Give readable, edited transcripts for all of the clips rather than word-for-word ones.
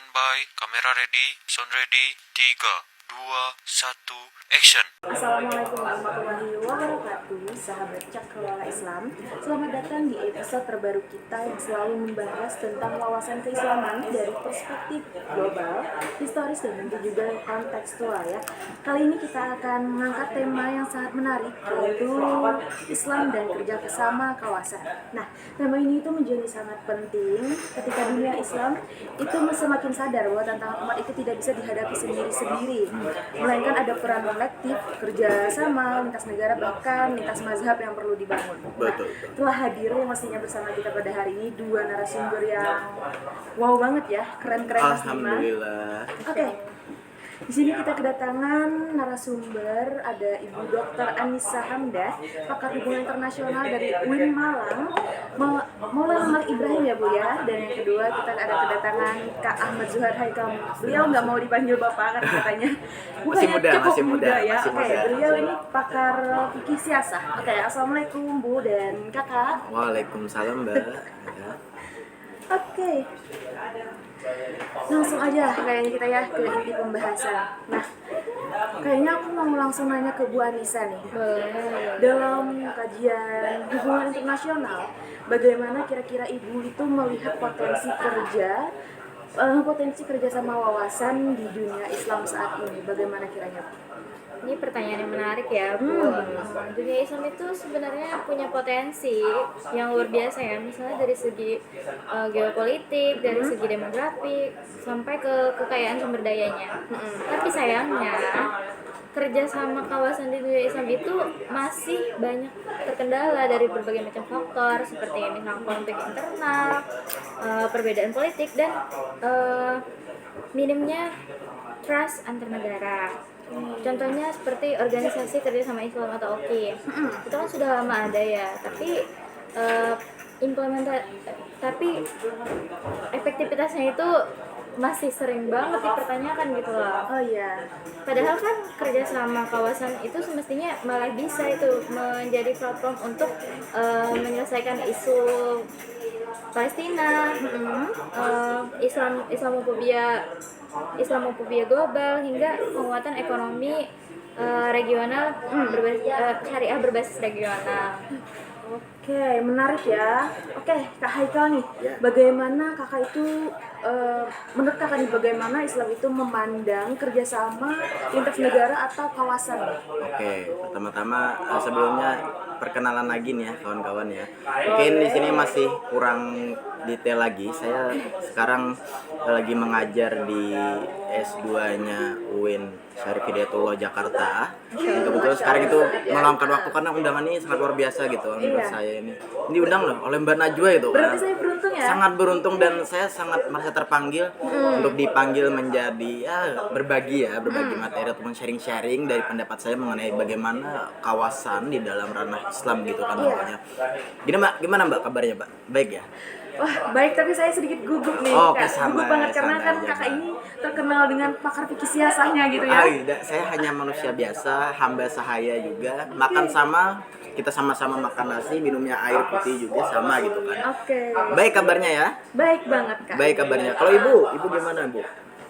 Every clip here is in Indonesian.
Standby, kamera ready, sound ready, 3, 2, 1, action. Assalamualaikum warahmatullahi wabarakatuh, sahabat Cakrawala Islam. Selamat datang di episode terbaru kita yang selalu membahas tentang wawasan keislaman dari perspektif global, historis dan tentu juga kontekstual ya. Kali ini kita akan mengangkat tema yang sangat menarik, yaitu Islam dan kerjasama kawasan. Nah, tema ini itu menjadi sangat penting ketika dunia Islam itu semakin sadar bahwa tantangan umat itu tidak bisa dihadapi sendiri-sendiri, melainkan ada peran kolektif, kerjasama, lintas negara, bahkan lintas mazhab yang perlu dibangun. Nah, telah hadir yang mestinya bersama kita pada hari ini dua narasumber yang wow banget ya, keren-keren pastinya. Alhamdulillah. Oke. Di sini kita kedatangan narasumber, ada Ibu Dr. Anissa Hamdah, pakar hubungan internasional dari UIN Malang, Maulana Malik Ibrahim ya Bu ya. Dan yang kedua kita ada kedatangan Kak Ahmad Zuhar Haikal. Beliau nggak mau dipanggil Bapak karena katanya Masih muda ya. masih Oke, muda. beliau ini pakar fikih siasah. Oke, assalamualaikum Bu dan Kakak. Waalaikumsalam Mbak. Ya. Oke, langsung aja kayaknya kita ya ke inti pembahasan. Nah, kayaknya aku mau langsung nanya ke Bu Anissa nih. Dalam kajian hubungan internasional, bagaimana kira-kira Ibu itu melihat potensi kerja sama wawasan di dunia Islam saat ini? Bagaimana kiranya? Ini pertanyaan yang menarik ya, Bu. Dunia Islam itu sebenarnya punya potensi yang luar biasa ya. Misalnya dari segi geopolitik, dari segi demografi, sampai ke kekayaan sumber dayanya. Tapi sayangnya kerjasama kawasan di dunia Islam itu masih banyak terkendala dari berbagai macam faktor, seperti misalnya konflik internal, perbedaan politik, dan minimnya trust antar negara. Contohnya seperti organisasi kerjasama Islam atau OKI, itu kan sudah lama ada ya, tapi tapi efektivitasnya itu masih sering banget dipertanyakan gitu loh. Oh iya. Padahal kan kerjasama kawasan itu semestinya malah bisa itu menjadi platform untuk menyelesaikan isu Palestina, Islamofobia global, hingga penguatan ekonomi regional syariah berbasis regional. Oke, menarik ya. Oke, Kak Haikal nih, bagaimana kakak itu, menurut kakak nih, bagaimana Islam itu memandang kerjasama lintas negara atau kawasan? Oke, pertama-tama sebelumnya perkenalan lagi nih ya kawan-kawan ya. Mungkin di sini masih kurang detail lagi. Saya sekarang lagi mengajar di S2-nya UIN Syarif Hidayatullah Jakarta. Dan kebetulan sekarang itu meluangkan waktu karena undangan ini sangat luar biasa gitu menurut saya ini. Ini diundang loh oleh Mbak Najwa itu. Berarti saya beruntung ya? Sangat beruntung dan saya sangat merasa terpanggil untuk dipanggil menjadi berbagi materi ataupun sharing-sharing dari pendapat saya mengenai bagaimana kawasan di dalam ranah Islam gitu kan namanya. Gimana Mbak kabarnya Mbak? Baik ya? Wah, baik, tapi saya sedikit gugup nih, Oke, Kak. Gugup banget karena kan santai aja, kakak Mbak. ini terkenal dengan pakar fikih siasahnya gitu ya. Saya hanya manusia biasa, hamba sahaya juga. Makan sama, kita sama-sama makan nasi, minumnya air putih juga sama gitu kan. Oke. Baik kabarnya ya? Baik banget, Kak. Baik kabarnya. Kalau Ibu gimana Bu?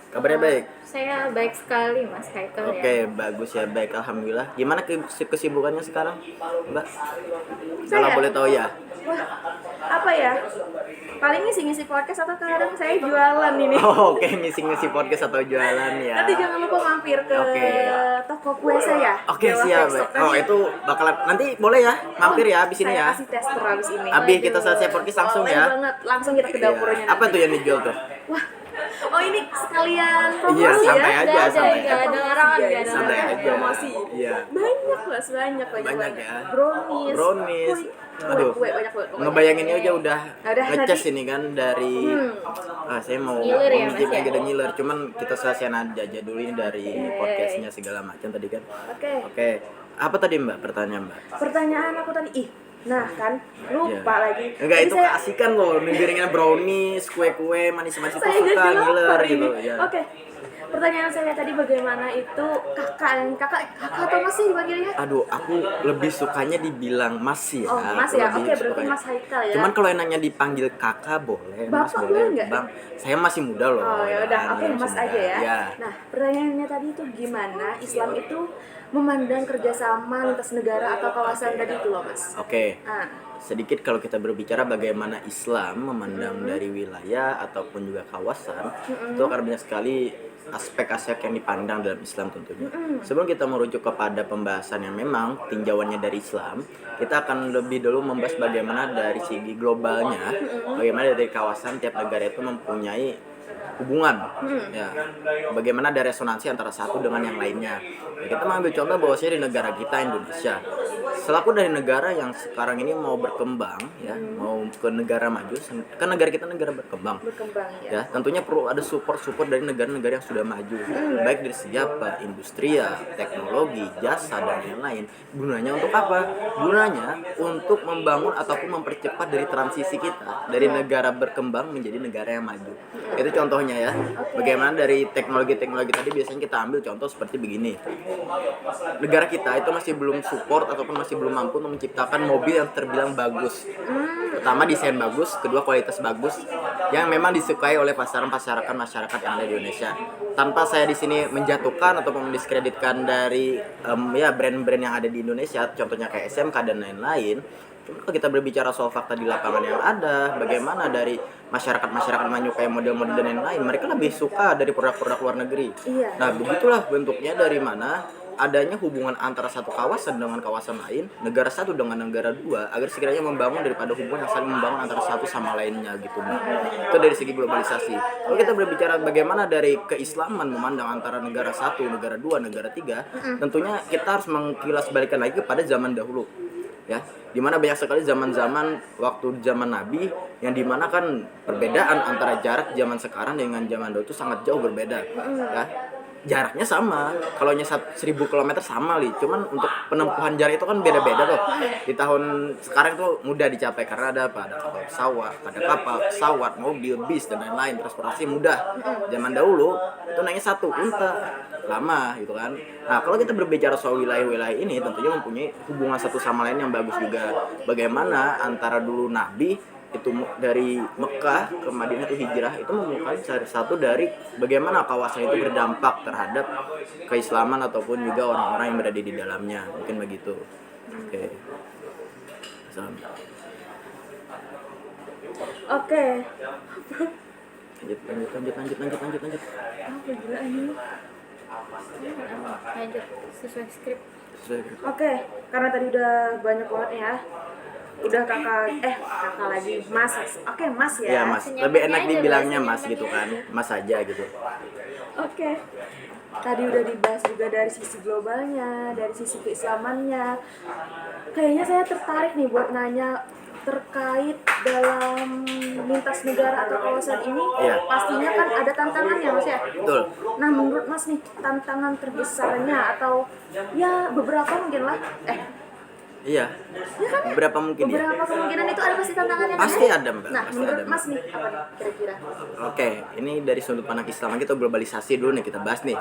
Kabarnya baik? Saya baik sekali Mas Haikal ya. Oke, bagus ya, baik, alhamdulillah. Gimana kesibukannya sekarang, Mbak? Kalau Saya? boleh tahu ya. Wah, apa ya? Paling ngisi-ngisi podcast atau kadang saya jualan ini. Oh, oke, ngisi podcast atau jualan ya. Nanti jangan lupa mampir ke Oke. toko kue saya. Oke, Dewa siap. Besok. Oh, itu bakalan nanti boleh ya mampir ya abis ini Saya ya. kasih tester abis ini. Abis kita selesai podcast langsung Boleh ya. banget, langsung kita ke dapurnya. Iya. Apa tuh yang dijual tuh? Wah, oh ini sekalian promosi Iya, ya? santai aja, Nggak ada, santai nggak ada larangan, nggak ada Santai larangan. aja. Promosi. Iya. Banyak mas, banyak Banyak ya. Brownies. Aduh, Kue banyak banget. ngebayanginnya aja udah Udah, ngecas nanti- ini kan dari saya mau Ngiler ya, Mas, ngintip ya? aja dan ngiler, cuman kita selesaiin aja dulu ini dari podcastnya segala macam tadi kan. Oke. Oke, apa tadi Mbak pertanyaan Mbak? Pertanyaan aku tadi, Nah kan, lupa Iya. lagi. Enggak, Tadi itu saya keasikan loh, piringnya brownies, kue-kue, manis-manis itu saya suka jadi ngiler lapar gitu ini. ya. Oke. Pertanyaan saya tadi bagaimana itu kakak atau mas sih dipanggilnya? Aduh, aku lebih sukanya dibilang Mas ya. Oh, Mas Aku ya. lebih Oke, berarti sukanya. Mas Haikal ya. Cuman kalau enaknya dipanggil kakak boleh, Mas Bapak boleh, boleh nggak? Bang. Saya masih muda loh. Oh ya udah, kan, oke masih Mas muda. aja ya. Ya. Nah, pertanyaannya tadi itu gimana Islam itu memandang kerjasama lintas negara atau kawasan tadi itu loh Mas. Oke. Nah, Sedikit kalau kita berbicara bagaimana Islam memandang dari wilayah ataupun juga kawasan, itu akan banyak sekali aspek-aspek yang dipandang dalam Islam tentunya. Sebelum kita merujuk kepada pembahasan yang memang tinjauannya dari Islam, kita akan lebih dulu membahas bagaimana dari segi globalnya, bagaimana dari kawasan tiap negara itu mempunyai hubungan, ya, bagaimana ada resonansi antara satu dengan yang lainnya. Ya, kita mengambil contoh bahwasanya di negara kita Indonesia, selaku dari negara yang sekarang ini mau berkembang, ya, mau ke negara maju, kan negara kita negara berkembang. berkembang ya. Ya, tentunya perlu ada support dari negara-negara yang sudah maju, baik dari segi apa, industri ya, teknologi, jasa dan lain-lain. Gunanya untuk apa? Gunanya untuk membangun ataupun mempercepat dari transisi kita dari negara berkembang menjadi negara yang maju. Itu contohnya ya. Bagaimana dari teknologi-teknologi tadi biasanya kita ambil contoh seperti begini. Negara kita itu masih belum support ataupun masih belum mampu menciptakan mobil yang terbilang bagus. Pertama desain bagus, kedua kualitas bagus yang memang disukai oleh masyarakat yang ada di Indonesia. Tanpa saya di sini menjatuhkan ataupun mendiskreditkan dari ya brand-brand yang ada di Indonesia, contohnya kayak SMK dan lain-lain. Cuma kalau kita berbicara soal fakta di lapangan yang ada, bagaimana dari masyarakat menyukai model-model dan lain-lain, mereka lebih suka dari produk-produk luar negeri. Iya. Nah, begitulah bentuknya dari mana adanya hubungan antara satu kawasan dengan kawasan lain, negara satu dengan negara dua, agar sekiranya membangun daripada hubungan yang saling membangun antara satu sama lainnya gitu, Mbak. Itu dari segi globalisasi. Kalau kita berbicara bagaimana dari keislaman memandang antara negara satu, negara dua, negara tiga, tentunya kita harus mengkilas balikan lagi kepada zaman dahulu. Ya, dimana banyak sekali zaman-zaman waktu zaman Nabi yang dimana kan perbedaan antara jarak zaman sekarang dengan zaman dahulu itu sangat jauh berbeda. Ya, jaraknya sama, kalau 1000 km sama li, cuman untuk penempuhan jarak itu kan beda-beda tuh. Di tahun sekarang tuh mudah dicapai karena ada apa? Ada kapal pesawat, mobil, bis dan lain-lain, transportasi mudah. Zaman dahulu itu naiknya satu unta, lama gitu kan. Nah, kalau kita berbicara soal wilayah-wilayah ini tentunya mempunyai hubungan satu sama lain yang bagus juga. Bagaimana antara dulu Nabi itu dari Mekah ke Madinah itu hijrah itu merupakan salah satu dari bagaimana kawasan itu berdampak terhadap keislaman ataupun juga orang-orang yang berada di dalamnya, mungkin begitu. Oke. Oke. Lanjut. Apa gila ini? Lanjut sesuai skrip. Oke, karena tadi udah banyak banget ya. Udah kakak lagi Mas. Oke, Mas ya. Ya Mas, lebih enak dibilangnya Mas gitu kan, Mas aja gitu. Oke. Tadi udah dibahas juga dari sisi globalnya, dari sisi keislamannya. Kayaknya saya tertarik nih buat nanya terkait dalam lintas negara atau kawasan ini. Iya. Pastinya kan ada tantangannya Mas ya. Betul. Nah menurut Mas nih tantangan terbesarnya atau ya beberapa mungkin lah. Iya. Ya kan? Beberapa mungkin ya. Beberapa kemungkinan itu ada pasti tantangannya. Mas, Pasti ya? ada, Mbak. Nah Pasti menurut ada, Mbak. Mas nih apa nih kira-kira? Oke, ini dari sudut pandang Islam kita globalisasi dulu nih kita bahas nih.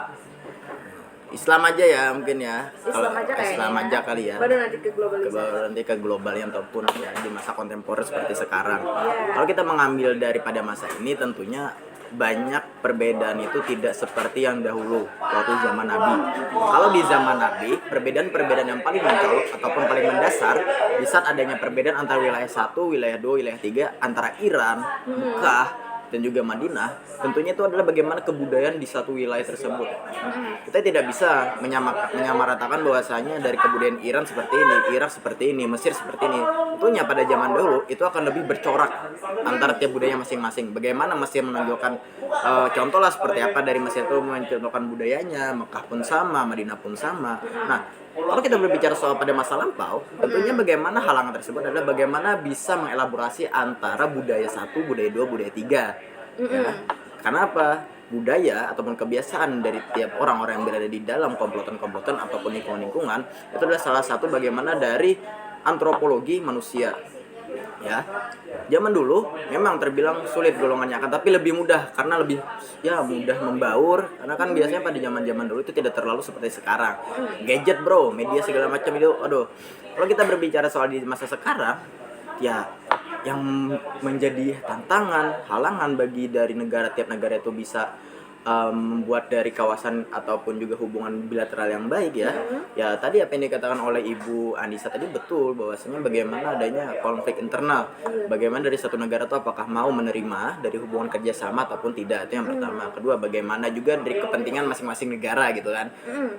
Islam aja ya mungkin ya. Islam aja kayaknya. Islam aja kali ya. Baru nanti ke globalisasi. Baru nanti ke globalnya ataupun ya di masa kontemporer seperti sekarang. Iya. Kalau kita mengambil daripada masa ini tentunya banyak perbedaan itu tidak seperti yang dahulu waktu zaman Nabi. Kalau di zaman Nabi, perbedaan-perbedaan yang paling mencolok ataupun paling mendasar di saat adanya perbedaan antara wilayah 1, wilayah 2, wilayah 3 antara Iran, Mekah dan juga Madinah, tentunya itu adalah bagaimana kebudayaan di satu wilayah tersebut. Kita tidak bisa menyamaratakan bahwasanya dari kebudayaan Iran seperti ini, Irak seperti ini, Mesir seperti ini. Tentunya pada zaman dahulu itu akan lebih bercorak antara tiap budaya masing-masing. Bagaimana Mesir menunjukkan contoh lah seperti apa dari Mesir itu mencontohkan budayanya, Mekah pun sama, Madinah pun sama. Nah, kalau kita berbicara soal pada masa lampau, tentunya bagaimana halangan tersebut adalah bagaimana bisa mengelaborasi antara budaya 1, budaya 2, budaya 3. Ya. Karena apa? Budaya ataupun kebiasaan dari tiap orang-orang yang berada di dalam komplotan-komplotan ataupun lingkungan-lingkungan itu adalah salah satu bagaimana dari antropologi manusia. Ya, zaman dulu memang terbilang sulit golongannya, akan tapi lebih mudah karena lebih mudah membaur, karena kan biasanya pada zaman dulu itu tidak terlalu seperti sekarang, gadget bro, media segala macam itu. Aduh, kalau kita berbicara soal di masa sekarang, ya yang menjadi tantangan, halangan bagi dari tiap negara itu bisa membuat dari kawasan ataupun juga hubungan bilateral yang baik ya. Ya tadi apa yang dikatakan oleh Ibu Anissa tadi betul, bahwasanya bagaimana adanya konflik internal. Bagaimana dari satu negara itu apakah mau menerima dari hubungan kerjasama ataupun tidak, itu yang pertama. Kedua, bagaimana juga dari kepentingan masing-masing negara gitu kan.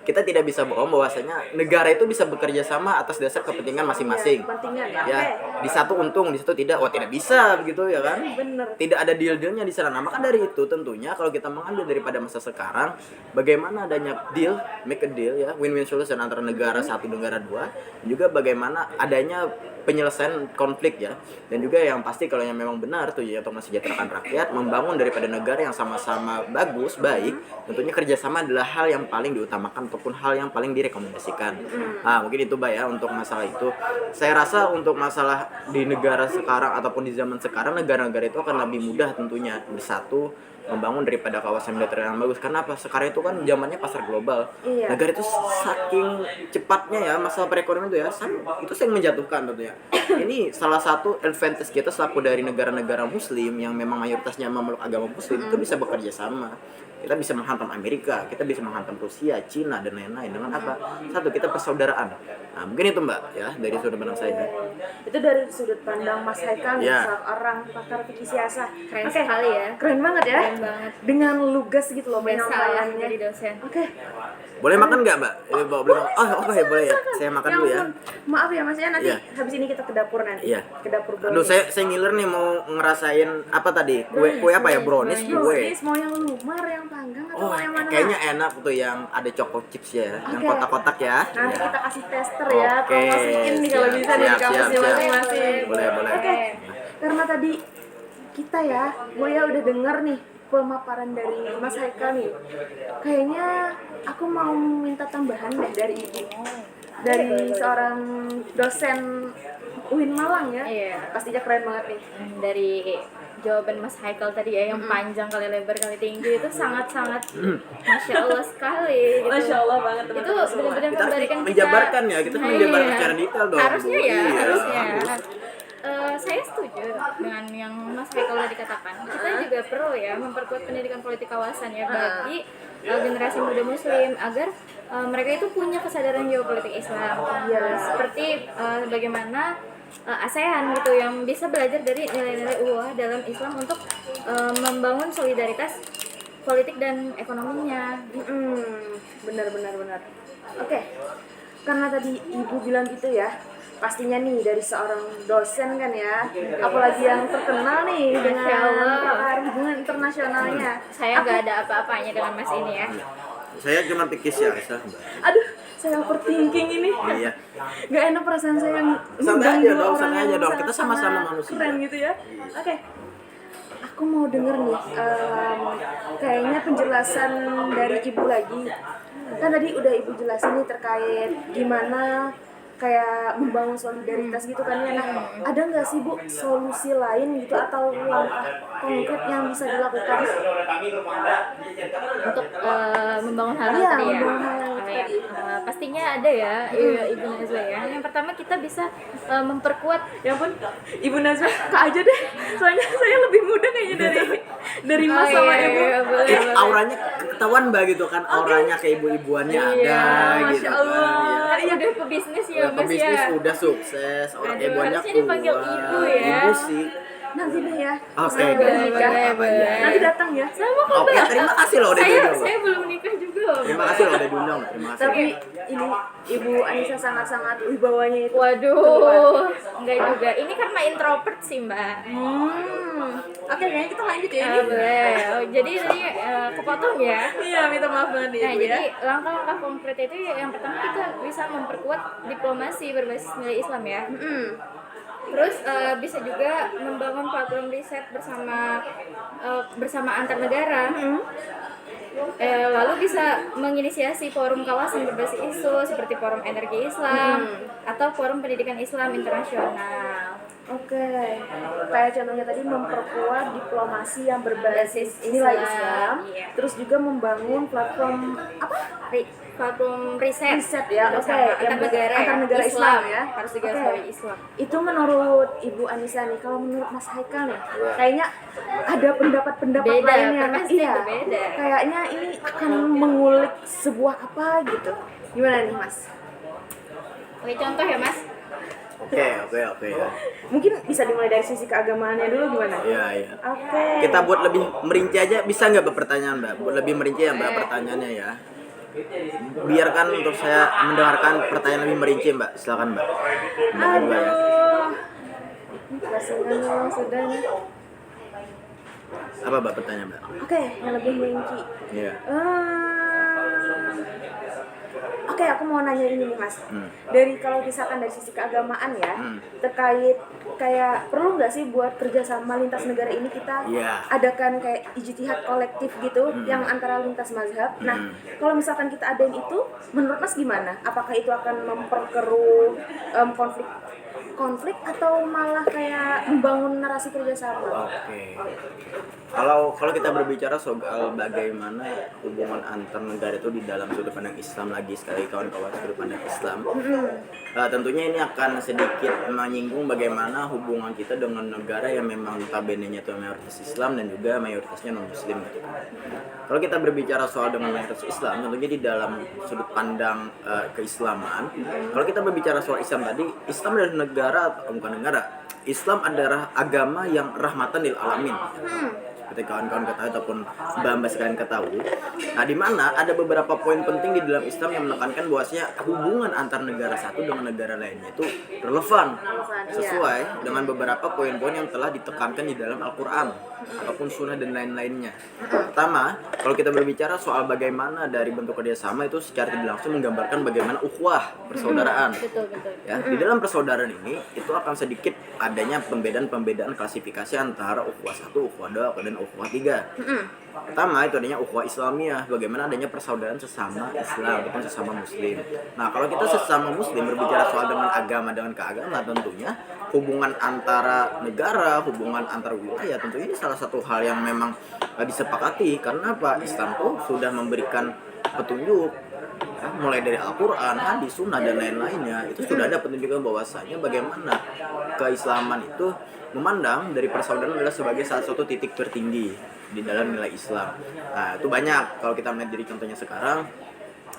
Kita tidak bisa bohong bahwasanya negara itu bisa bekerja sama atas dasar kepentingan masing-masing. Kepentingan Ya, di satu untung, di satu tidak. Wah, tidak bisa begitu ya kan? Bener. Tidak ada deal-dealnya di sana. Nah, maka dari itu tentunya kalau kita mengambil daripada masa sekarang, bagaimana adanya deal, make a deal ya, win-win solution antara negara satu, negara dua, dan juga bagaimana adanya penyelesaian konflik ya, dan juga yang pasti kalau yang memang benar tuh ya, untuk mensejahterakan rakyat, membangun daripada negara yang sama-sama bagus, baik, tentunya kerjasama adalah hal yang paling diutamakan ataupun hal yang paling direkomendasikan. Nah, mungkin itu Mbak ya untuk masalah itu. Saya rasa untuk masalah di negara sekarang ataupun di zaman sekarang, negara-negara itu akan lebih mudah tentunya bersatu membangun daripada kawasan bilateral yang bagus. Karena apa? Sekarang itu kan zamannya pasar global. Iya. Negara itu saking cepatnya ya masalah perekonomian itu ya, itu yang menjatuhkan tentunya. Ini salah satu advantage kita selaku dari negara-negara muslim yang memang mayoritasnya memeluk agama muslim, itu bisa bekerja sama. Kita bisa menghantam Amerika, kita bisa menghantam Rusia, Cina, dan lain-lain. Dengan apa? Satu, kita persaudaraan. Nah, mungkin itu Mbak ya dari sudut pandang saya. Itu dari sudut pandang Mas Haikal, Ya. seorang pakar fikih siasah. Keren Oke, sekali ya. keren banget ya. Keren banget. Dengan lugas gitu loh Biasa lah penyampaiannya. jadi dosen. Oke. Boleh makan nggak Mbak? Boleh makan. Oh, oke boleh ya. Saya makan dulu ya. ampun. Maaf ya Mas ya, nanti Iya. habis ini kita ke dapur nanti. Iya. Ke dapur Aduh, saya ngiler nih mau ngerasain apa tadi? Kue apa ya? Brownies, kue. Brownies, mau yang lumar, yang panggang atau Oh, mau yang mana? kayaknya enak tuh yang ada choco chips ya, yang Oke. kotak-kotak ya. Nanti Ya. kita kasih tester ya, Oke, promosiin nih kalau siap, bisa di siap, kampusnya siap. masing-masing. Boleh. Oke, karena tadi kita ya, Boya udah denger nih pemaparan dari Mas Haikal nih. Kayaknya aku mau minta tambahan deh dari Ibu. Dari seorang dosen UIN Malang ya. Iya. Pastinya keren banget nih. Dari jawaban Mas Haikal tadi ya, yang panjang kali lebar kali tinggi, itu sangat-sangat Masya Allah sekali gitu. Masya Allah banget Itu teman-teman semua. benar-benar Kita harus memberikan kita menjabarkan ya, kita harus menjabarkan Iya. secara detail dong. Harusnya ya, Iya, harusnya. harus. Saya setuju dengan yang Mas Haikal tadi katakan. Kita juga perlu ya memperkuat pendidikan politik kawasan ya bagi generasi muda muslim agar mereka itu punya kesadaran geopolitik Islam. Iya. Seperti bagaimana ASEAN gitu yang bisa belajar dari nilai-nilai ukhuwah dalam Islam untuk membangun solidaritas politik dan ekonominya. Benar. Oke, karena tadi Ibu bilang gitu ya, pastinya nih dari seorang dosen kan ya, apalagi yang terkenal nih dengan Masya Allah. pakar hubungan internasionalnya. Saya nggak ada apa-apanya dengan Mas ini ya. Saya cuma pikir siasat, Mbak. Aduh, saya overthinking ini. Iya. Gak enak perasaan saya Santai ngundang aja dua dong, orang santai yang aja dong. Kita sangat-sangat sama-sama manusia. keren gitu ya. Oke. Aku mau denger nih, kayaknya penjelasan dari Ibu lagi. Kan tadi udah Ibu jelasin nih terkait gimana kayak membangun solidaritas gitu kan ya. Nah, ada nggak sih Bu solusi lain gitu atau langkah konkret yang bisa dilakukan? Untuk membangun hal Iya, tadi ya. membangun hal Ya, tadi. pastinya ada ya, Ibu Nazwa ya. Yang pertama kita bisa memperkuat. Ya ampun, Ibu Nazwa Kak aja deh. Soalnya saya lebih muda kayaknya dari Mas sama Ibu. boleh, boleh. Auranya ketahuan Mbak gitu kan, auranya ke ibu-ibuannya Iya, ada gitu Masya kan. Allah. Iya. Iya, udah pebisnis ya Udah Mas pebisnis, ya. udah sukses, orang Aduh, ibuannya harusnya dipanggil ibu ya. Ibu sih. Nanti deh ya. Oke, Saya boleh, nikah. boleh. Nanti datang ya. Sama kok Oke, Mbak. terima kasih loh udah Saya diundang. belum nikah juga loh. Terima kasih loh udah diundang. Terima kasih. Tapi ini Ibu Anissa sangat-sangat wibawanya itu. Waduh, enggak juga. Ini karena introvert sih Mbak. Oke, kayaknya kita lanjut ya ini. Boleh. Oh, jadi tadi kepotong ya. Iya, minta maaf banget nih Nah, Ibu ya. jadi langkah-langkah konkret itu yang pertama kita bisa memperkuat diplomasi berbasis nilai Islam ya. Terus bisa juga membangun platform riset bersama antar negara. lalu bisa menginisiasi forum kawasan berbasis isu seperti forum energi Islam atau forum pendidikan Islam internasional. Oke, kayak contohnya tadi memperkuat diplomasi yang berbasis nilai Islam, iya. terus juga membangun platform apa? Platform riset Ya, oke, yang antar negara Islam ya. harus digarisbawahi Islam. Itu menurut Ibu Anissa nih, kalau menurut Mas Haikal nih, kayaknya ada pendapat-pendapat Beda, lain yang pasti berbeda. kayaknya ini akan mengulik sebuah apa gitu. Gimana nih Mas? Oke, contoh ya Mas. Oke ya. Mungkin bisa dimulai dari sisi keagamaannya dulu gimana? Iya. Oke. Kita buat lebih merinci aja, bisa nggak Mbak pertanyaan Mbak? Buat lebih merinci ya Mbak pertanyaannya ya. Biarkan untuk saya mendengarkan pertanyaan lebih merinci Mbak. Silakan Mbak. Mbak ya. Aduh. Pasangan sudah nih. Apa Mbak pertanyaan Mbak? Oke, yang lebih merinci. Iya. Oke, aku mau nanya ini nih Mas. Dari kalau misalkan dari sisi keagamaan ya, terkait kayak perlu nggak sih buat kerjasama lintas negara ini kita Iya. adakan kayak ijtihad kolektif gitu yang antara lintas mazhab. Nah, kalau misalkan kita adain itu, menurut Mas gimana? Apakah itu akan memperkeruh konflik atau malah kayak membangun narasi kerjasama? Oke. Kalau kita berbicara soal bagaimana hubungan antar negara itu di dalam sudut pandang Islam lagi sekali kawan-kawan sudut pandang Islam, tentunya ini akan sedikit menyinggung bagaimana hubungan kita dengan negara yang memang notabene-nya itu mayoritas Islam dan juga mayoritasnya non Muslim. Gitu. Kalau kita berbicara soal dengan mayoritas Islam, tentunya di dalam sudut pandang keislaman, kalau kita berbicara soal Islam tadi, Islam adalah negara atau bukan negara. Islam adalah agama yang rahmatan lil alamin. Ketika kawan-kawan ketahui ataupun mbak-mbak sekalian ketahui. Nah, di mana ada beberapa poin penting di dalam Islam yang menekankan bahwasanya hubungan antar negara satu dengan negara lainnya itu relevan sesuai dengan beberapa poin-poin yang telah ditekankan di dalam Al-Qur'an ataupun sunnah dan lain-lainnya. Pertama, kalau kita berbicara soal bagaimana dari bentuk kerjasama itu secara tidak langsung menggambarkan bagaimana ukhuwah persaudaraan. Betul. Ya, di dalam persaudaraan ini itu akan sedikit adanya pembedaan klasifikasi antara ukhuwah 1, ukhuwah 2, dan ukhuwah 3. Pertama itu adanya ukhuwah Islamiyah, bagaimana adanya persaudaraan sesama Islam ataupun sesama Muslim. Nah, kalau kita sesama Muslim berbicara soal dengan agama dengan keagamaan, tentunya hubungan antara negara, hubungan antar wilayah, tentunya ini salah satu hal yang memang disepakati. Karena apa? Islam tuh sudah memberikan petunjuk, ya, mulai dari Al-Quran, hadis, sunnah dan lain-lainnya. Itu sudah ada petunjukan bahwasanya bagaimana keislaman itu memandang dari persaudaraan adalah sebagai salah satu titik tertinggi di dalam nilai Islam. Nah, itu banyak kalau kita melihat dari contohnya sekarang,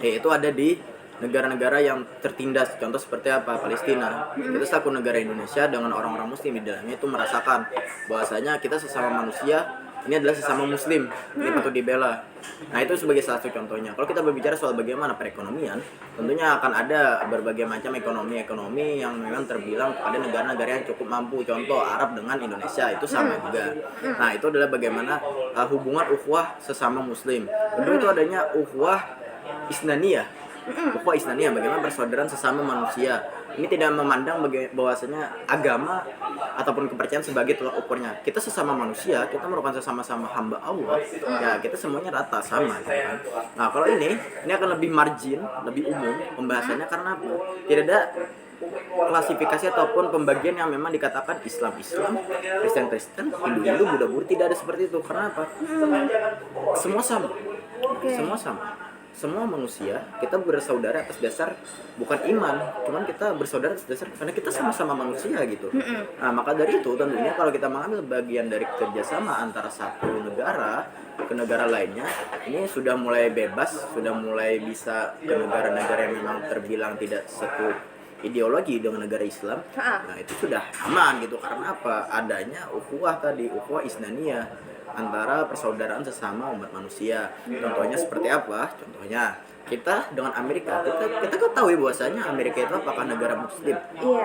yaitu ada di negara-negara yang tertindas, contoh seperti apa? Palestina. Kita selaku negara Indonesia dengan orang-orang Muslim di dalamnya itu merasakan bahwasanya kita sesama manusia, ini adalah sesama Muslim, ini patut dibela. Nah, itu sebagai salah satu contohnya. Kalau kita berbicara soal bagaimana perekonomian, tentunya akan ada berbagai macam ekonomi yang memang terbilang pada negara-negara yang cukup mampu. Contoh Arab dengan Indonesia itu sama juga. Nah, itu adalah bagaimana hubungan ukhuwah sesama Muslim. Kedua itu adanya ukhuwah Isnaniyah. Ukhuwah Isnaniyah, bagaimana persaudaraan sesama manusia. Ini tidak memandang bahwasanya agama ataupun kepercayaan sebagai tolak ukurnya. Kita sesama manusia, kita merupakan sesama-sama hamba Allah. Ya, kita semuanya rata sama, gitu kan. Nah, kalau ini akan lebih margin, lebih umum pembahasannya karena apa? Tidak ada klasifikasi ataupun pembagian yang memang dikatakan Islam, Kristen, Hindu, Buddha, tidak ada seperti itu. Karena apa? Semua sama. Semua sama. Semua manusia kita bersaudara atas dasar bukan iman, cuman kita bersaudara atas dasar karena kita sama-sama manusia gitu. Nah, maka dari itu tentunya kalau kita mengambil bagian dari kerjasama antara satu negara ke negara lainnya, ini sudah mulai bebas, sudah mulai bisa ke negara-negara yang memang terbilang tidak satu ideologi dengan negara Islam. Nah, itu sudah aman gitu. Karena apa? Adanya ukhuwah tadi, ukhuwah Isnaniyah, antara persaudaraan sesama umat manusia. Contohnya seperti apa? Contohnya kita dengan Amerika, kita ketahui bahwasanya Amerika itu apakah negara Muslim,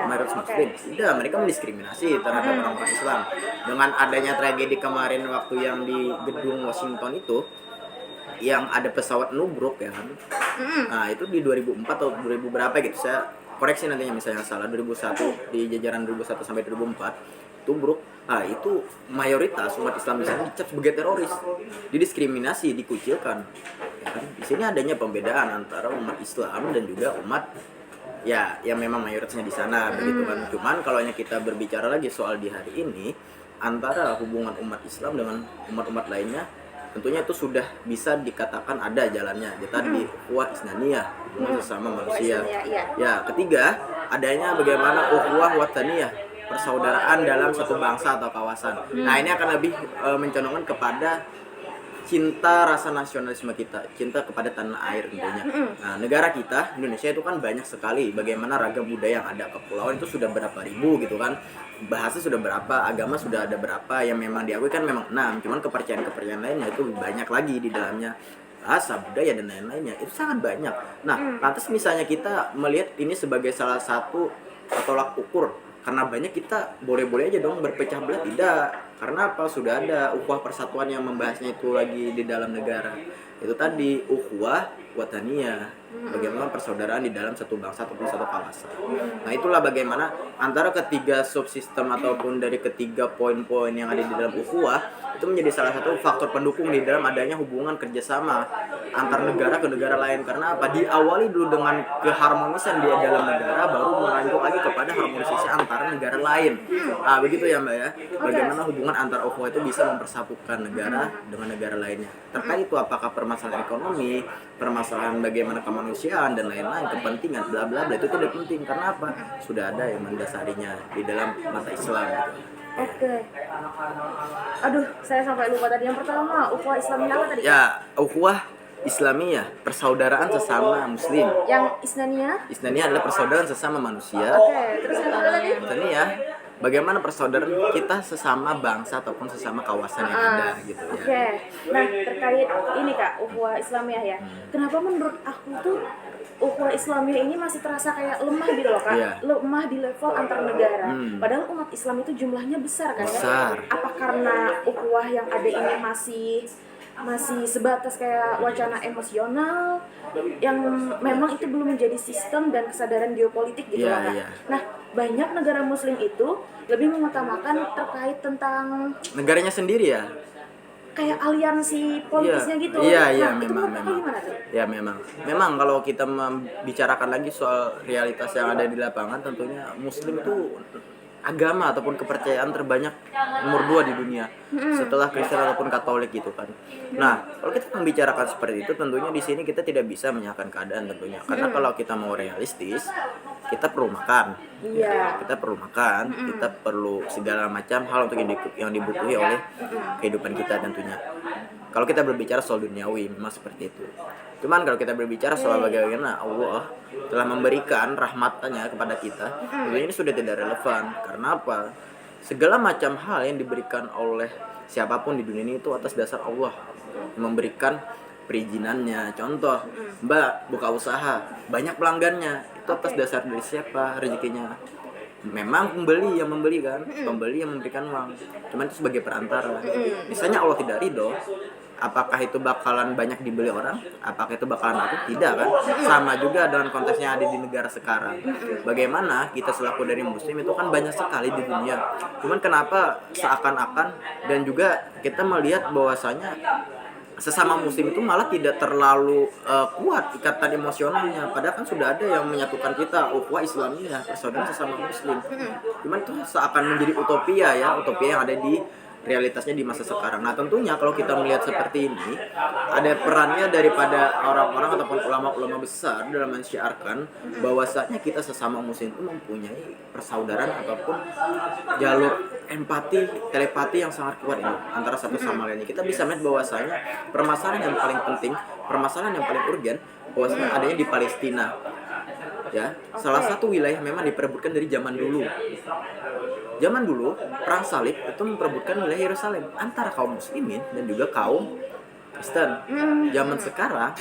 mayoritas Muslim. Tidak, mereka mendiskriminasi terhadap orang-orang Islam. Dengan adanya tragedi kemarin waktu yang di gedung Washington itu, yang ada pesawat nubruk ya kan. Nah, itu di 2004 atau 2000 berapa gitu, saya koreksi nantinya misalnya salah, 2001, di jajaran 2001 sampai 2004. tubruk, itu mayoritas umat Islam di sana dicap sebagai teroris, didiskriminasi, dikucilkan. Ya kan? Di sini adanya pembedaan antara umat Islam dan juga umat ya yang memang mayoritasnya di sana begitu kan. Cuman kalau kita berbicara lagi soal di hari ini antara hubungan umat Islam dengan umat-umat lainnya, tentunya itu sudah bisa dikatakan ada jalannya. Tadi ukhuwah isnaniyah, sesama manusia. Ya, ketiga adanya bagaimana ukhuwah wataniyah, persaudaraan dalam satu bangsa atau kawasan. Nah, ini akan lebih mencondongkan kepada cinta rasa nasionalisme kita, cinta kepada tanah air tentunya. Nah, negara kita Indonesia itu kan banyak sekali bagaimana ragam budaya yang ada, kepulauan itu sudah berapa ribu gitu kan, bahasa sudah berapa, agama sudah ada berapa, yang memang diakui kan memang 6, cuman kepercayaan lainnya itu banyak lagi di dalamnya, bahasa, budaya dan lain-lainnya itu sangat banyak. Nah, lantas misalnya kita melihat ini sebagai salah satu tolak ukur, karena banyak kita boleh-boleh aja dong berpecah belah, tidak. Karena apa? Sudah ada ukhuwah persatuan yang membahasnya itu lagi di dalam negara. Itu tadi ukhuwah wataniyah, bagaimana persaudaraan di dalam satu bangsa ataupun satu kawasan. Nah, itulah bagaimana antara ketiga subsistem ataupun dari ketiga poin-poin yang ada di dalam ukhuwah itu menjadi salah satu faktor pendukung di dalam adanya hubungan kerjasama antar negara ke negara lain. Karena apa? Diawali dulu dengan keharmonisan di dalam negara, baru melanjut lagi kepada harmonisasi antara negara lain. Nah, begitu ya Mbak ya. Bagaimana hubungan antar ukhuwah itu bisa mempersatukan negara dengan negara lainnya. Terkait itu apakah permasalahan ekonomi, permasalahan bagaimana kemanusiaan dan lain-lain, kepentingan bla bla bla, itu tidak penting. Karena apa? Sudah ada yang mendasarinya di dalam mata Islam. Oke. Aduh, saya sampai lupa tadi yang pertama, ukhuwah Islamiyah apa tadi? Ya, ukhuwah Islamiyah, persaudaraan sesama muslim. Yang isnaniyah? Isnaniyah adalah persaudaraan sesama manusia. Oke, terus yang kedua tadi? Isnaniyah, bagaimana persaudaraan kita sesama bangsa ataupun sesama kawasan yang ada gitu ya. Oke. Nah, terkait ini Kak, ukhuwah Islamiyah ya. Kenapa menurut aku tuh ukhuwah Islamiyah ini masih terasa kayak lemah gitu loh Kak. Iya. Lemah di level antar negara. Padahal umat Islam itu jumlahnya besar kan Besar. ya. Apa karena ukhuwah yang ada ini masih sebatas kayak wacana emosional yang memang itu belum menjadi sistem dan kesadaran geopolitik gitu Iya, loh Kak. iya. Nah, banyak negara muslim itu lebih mengutamakan terkait tentang Negaranya sendiri ya. kayak aliansi politisnya gitu. Iya, Nah, itu memang. menurut Kakak gimana tuh? Ya memang kalau kita membicarakan lagi soal realitas yang ada di lapangan, tentunya muslim itu agama ataupun kepercayaan terbanyak nomor 2 di dunia setelah Kristen ataupun Katolik gitu kan. Nah, kalau kita membicarakan seperti itu, tentunya di sini kita tidak bisa menyalahkan keadaan tentunya. Karena kalau kita mau realistis, kita perlu makan. Iya. Kita perlu makan, kita perlu segala macam hal untuk yang dibutuhi oleh kehidupan kita tentunya. Kalau kita berbicara soal duniawi memang seperti itu. Cuman kalau kita berbicara soal bagaimana Allah telah memberikan rahmatnya kepada kita, tentunya ini sudah tidak relevan. Karena apa? Segala macam hal yang diberikan oleh siapapun di dunia ini itu atas dasar Allah memberikan perizinannya. Contoh, Mbak buka usaha, banyak pelanggannya, itu atas dasar dari siapa rezekinya? Memang pembeli yang membeli kan, pembeli yang memberikan uang. Cuman itu sebagai perantara. Misalnya Allah tidak ridho, apakah itu bakalan banyak dibeli orang? Apakah itu bakalan laku? Tidak kan? Sama juga dengan konteksnya ada di negara sekarang. Bagaimana kita selaku dari muslim itu kan banyak sekali di dunia. Cuman kenapa seakan-akan dan juga kita melihat bahwasanya sesama muslim itu malah tidak terlalu kuat ikatan emosionalnya, padahal kan sudah ada yang menyatukan kita, ukhuwah Islamiyah, persaudaraan sesama muslim. Cuman itu seakan menjadi utopia ya, utopia yang ada di realitasnya di masa sekarang. Nah, tentunya kalau kita melihat seperti ini, ada perannya daripada orang-orang ataupun ulama-ulama besar dalam mensyiarkan bahwasanya kita sesama muslim itu mempunyai persaudaraan ataupun jalur empati, telepati yang sangat kuat ini antara satu sama lainnya. Kita bisa melihat bahwasanya permasalahan yang paling penting, permasalahan yang paling urgen bahwasanya adanya di Palestina. Ya, salah satu wilayah memang diperebutkan dari zaman dulu. Zaman dulu, perang salib itu memperebutkan wilayah Yerusalem antara kaum muslimin dan juga kaum Kristen. Zaman sekarang,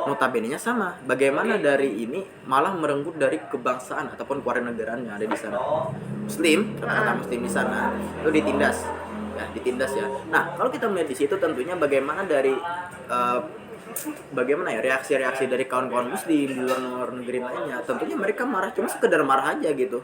notabene-nya sama. Bagaimana dari ini malah merenggut dari kebangsaan ataupun kewarganegaraan yang ada di sana. Muslim, kata muslim di sana, itu ditindas. Ya, ditindas ya. Nah, kalau kita melihat di situ tentunya bagaimana dari bagaimana ya reaksi-reaksi dari kawan-kawan muslim di luar negeri lainnya, tentunya mereka marah, cuma sekedar marah aja gitu,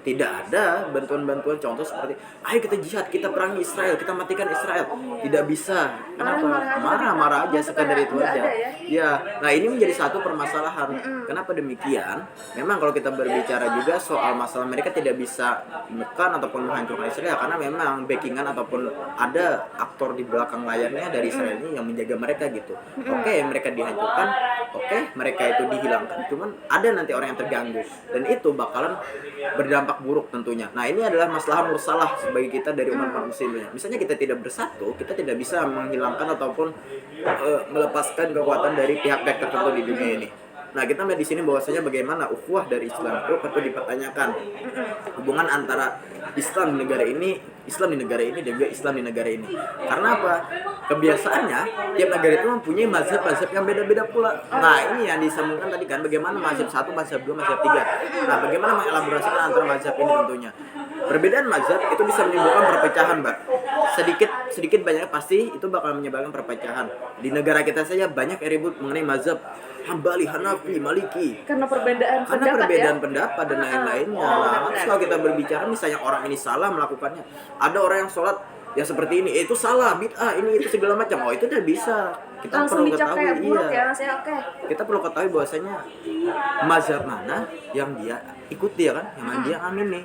tidak ada bantuan-bantuan contoh seperti ayo kita jihad, kita perangi Israel, kita matikan Israel. Tidak bisa. Kenapa? Marah-marah aja sekadar itu nggak aja. ada ya? Ya, nah ini menjadi satu permasalahan. Kenapa demikian? Memang kalau kita berbicara juga soal masalah mereka tidak bisa menekan ataupun menghancurkan Israel karena memang backingan ataupun ada aktor di belakang layarnya dari Israel ini yang menjaga mereka gitu. Oke, mereka dihancurkan, oke, mereka itu dihilangkan. Cuman ada nanti orang yang terganggu dan itu bakalan berdampak buruk tentunya. Nah, ini adalah masalah mursalah sebagai kita dari umat muslimnya. Misalnya kita tidak bersatu, kita tidak bisa menghilangkan ataupun melepaskan kekuatan dari pihak-pihak tertentu di dunia ini. Nah, kita melihat di sini bahwasanya bagaimana ukhuwah dari Islam itu perlu dipertanyakan. Hubungan antara Islam di negara ini, Islam di negara ini dan juga Islam di negara ini. Karena apa? Kebiasaannya tiap negara itu mempunyai mazhab-mazhab yang beda-beda pula. Nah, ini yang disambungkan tadi kan bagaimana mazhab 1, mazhab 2, mazhab 3. Nah, bagaimana mengelaborasikan antara mazhab ini tentunya. Perbedaan mazhab itu bisa menimbulkan perpecahan, Mbak. Sedikit banyak pasti itu bakal menyebabkan perpecahan. Di negara kita saja banyak yang ribut mengenai mazhab Hambali, Hanafi, Maliki. Karena perbedaan pendapat dan lain-lainnya. Nah, kalau kita berbicara misalnya orang ini salah melakukannya, ada orang yang sholat yang seperti ini, itu salah, bid'ah, ini itu segala macam. Oh, itu tidak bisa. Kita langsung perlu dicap ketahui, kayak buruk iya. ya Mas ya. Oke. Kita perlu ketahui bahwasanya mazhab mana yang dia ikuti ya kan, yang mana dia amini.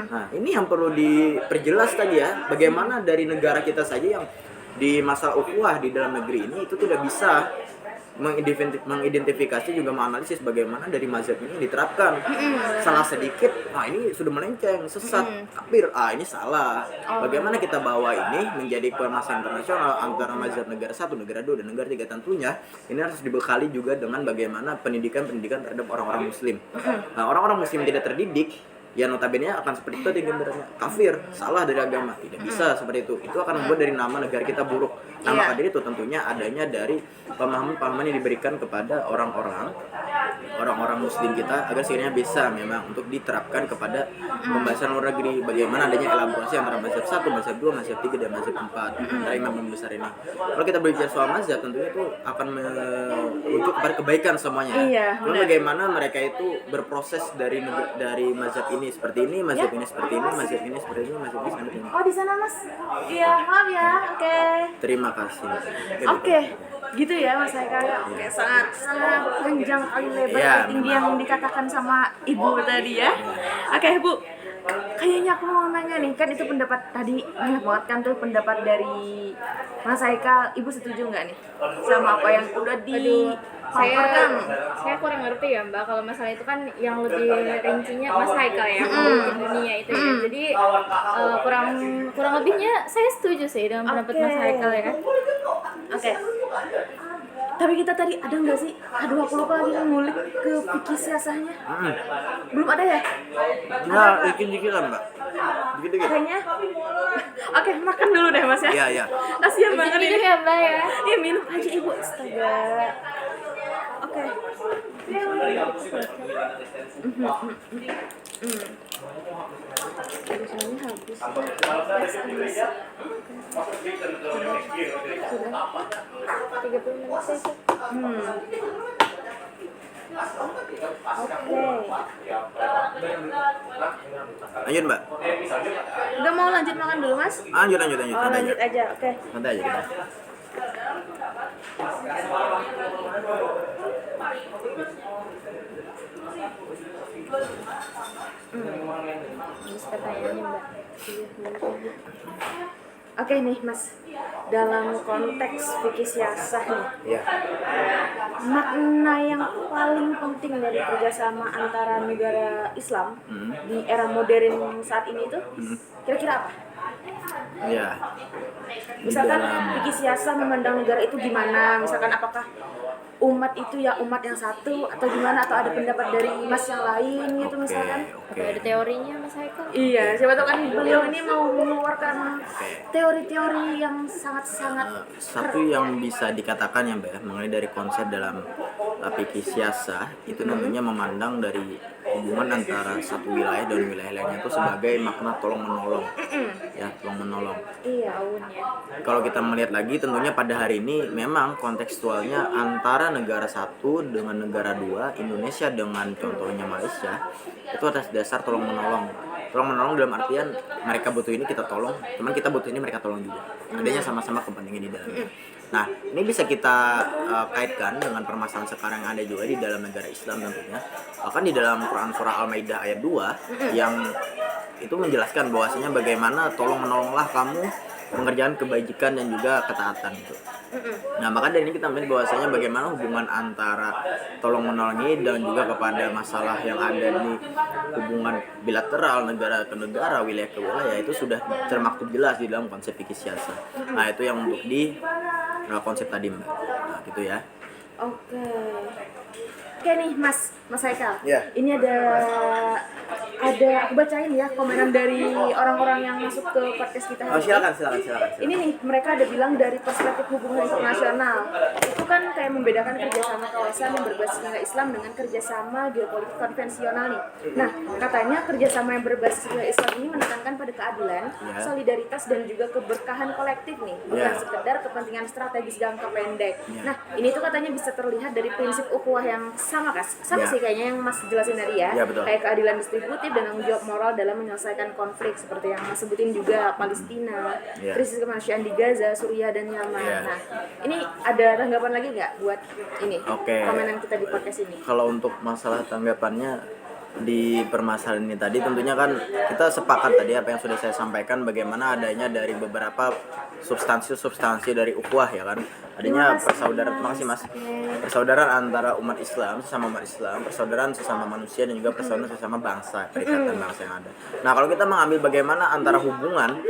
Nah, ini yang perlu diperjelas tadi ya, bagaimana dari negara kita saja yang di masalah ukhuwah di dalam negeri ini itu tidak bisa mengidentifikasi juga menganalisis bagaimana dari mazhab ini diterapkan. Salah sedikit, nah ini sudah melenceng, sesat, kafir, ini salah. Bagaimana kita bawa ini menjadi permasalahan internasional antara mazhab negara 1, negara 2, dan negara 3 tentunya ini harus dibekali juga dengan bagaimana pendidikan terhadap orang-orang muslim. Nah, orang-orang muslim tidak terdidik, ya notabene akan seperti itu tadi gambarannya, kafir, salah dari agama. Tidak bisa seperti itu akan membuat dari nama negara kita buruk. Nah, maka dari itu tentunya adanya dari pemahaman-pemahaman yang diberikan kepada orang-orang muslim kita agar sekiranya bisa memang untuk diterapkan kepada pembahasan luar negeri, bagaimana adanya elaborasi antara mazhab 1, mazhab 2, mazhab 3, dan mazhab 4 antara imam besar ini. Kalau kita berbicara soal mazhab tentunya itu akan merujuk kepada kebaikan semuanya. Lalu bagaimana mereka itu berproses dari mazhab ini seperti ini, mazhab ini seperti ini, mazhab ini seperti ini, mazhab ini seperti ini. Oh, di sana Mas. Iya, maaf ya. Oke. Terima kasih. Oke. Gitu ya Mas Haikal. Oke, sangat panjang kali lebar Ya, tinggi yang dikatakan sama Ibu tadi ya. Oke, Bu. Kayaknya aku mau nanya nih, kan itu pendapat tadi banyak banget kan tuh pendapat dari Mas Haikal. Ibu setuju nggak nih sama apa yang udah dipaparkan? Saya kurang ngerti ya Mbak, kalau masalah itu kan yang lebih rincinya Mas Haikal ya, di dunia itu ya. Jadi kurang lebihnya saya setuju sih dengan pendapat Mas Haikal ya. Oke. Tapi kita tadi ada nggak sih? Aduh, aku lupa lagi ngulik ke fikih siasahnya. Belum ada ya? Nah, dikit-dikit lah, Mbak. Dikit-dikit. Kayaknya. Oke, makan dulu deh Mas ya. Iya. Kasihan banget Minum ini. ya Mbak ya. Iya, minum aja Ibu. Astaga. Oke. Biasanya habis ya. Sudah 30 menit saya sih. Oke. Lanjut, Mbak. Udah mau lanjut makan dulu Mas? Lanjut. Oh, lanjut aja. Oke. Santai aja kita. Terus pertanyaannya Mbak. Oke nih Mas, dalam konteks fikih siasah nih, Iya. makna yang paling penting dari kerjasama antara negara Islam di era modern saat ini itu kira-kira apa? Iya. Misalkan fikih siasah memandang negara itu gimana? Misalkan apakah umat itu ya umat yang satu atau gimana, atau ada pendapat dari Mas yang lain gitu misalkan? Oke. Ada teorinya Mas Haikal? Iya, siapa tahu kan beliau ini mau mengeluarkan teori-teori yang sangat-sangat Satu yang bisa dikatakan ya Mbak ya, mengenai dari konsep dalam fikih siasah itu tentunya memandang dari hubungan antara satu wilayah dan wilayah lainnya itu sebagai makna tolong menolong. Ya, tolong menolong. iya. Kalau kita melihat lagi tentunya pada hari ini memang kontekstualnya antara negara satu dengan negara dua, Indonesia dengan contohnya Malaysia, itu atas dasar tolong menolong. tolong menolong dalam artian mereka butuh ini kita tolong, cuman kita butuh ini mereka tolong juga. Adanya sama-sama kepentingan di dalamnya. Nah, ini bisa kita kaitkan dengan permasalahan sekarang yang ada juga di dalam negara Islam tentunya. Bahkan di dalam Quran surah Al-Maidah ayat 2 yang itu menjelaskan bahwasanya bagaimana tolong menolonglah kamu mengerjakan kebajikan dan juga ketaatan itu. Nah, maka dari ini kita melihat bahwasanya bagaimana hubungan antara tolong menolongi dan juga kepada masalah yang ada di hubungan bilateral negara ke negara, wilayah ke wilayah itu sudah termaktub jelas di dalam konsep fikih siasa. Nah, itu yang untuk di konsep tadi Mbak. Nah, gitu ya. Oke. Oke nih Mas Haikal. Iya. Ini ada aku bacain ya komenan dari orang-orang yang masuk ke podcast kita hari ini. Silakan. Ini nih, mereka ada bilang dari perspektif hubungan internasional itu kan kayak membedakan kerjasama kawasan yang berbasis nilai Islam dengan kerjasama geopolitik konvensional nih. Nah, katanya kerjasama yang berbasis nilai Islam ini menekankan pada keadilan, solidaritas dan juga keberkahan kolektif nih, bukan sekedar kepentingan strategis jangka pendek. Nah, ini tuh katanya bisa terlihat dari prinsip ukhuwah yang sama sih kayaknya yang Mas jelasin tadi ya. Betul. Kayak keadilan distributif dan tanggung jawab moral dalam menyelesaikan konflik seperti yang Mas sebutin juga Palestina, krisis kemanusiaan di Gaza, Suriah dan Yaman. Nah, ini ada tanggapan lagi nggak buat ini komenan kita di podcast ini? Kalau untuk masalah tanggapannya di permasalahan ini tadi tentunya kan kita sepakat tadi apa yang sudah saya sampaikan bagaimana adanya dari beberapa substansi dari ukhuwah ya kan, adanya persaudaraan antara umat Islam sesama umat Islam, persaudaraan sesama manusia dan juga persaudaraan sesama bangsa, perikatan bangsa yang ada. Nah, kalau kita mengambil bagaimana antara hubungan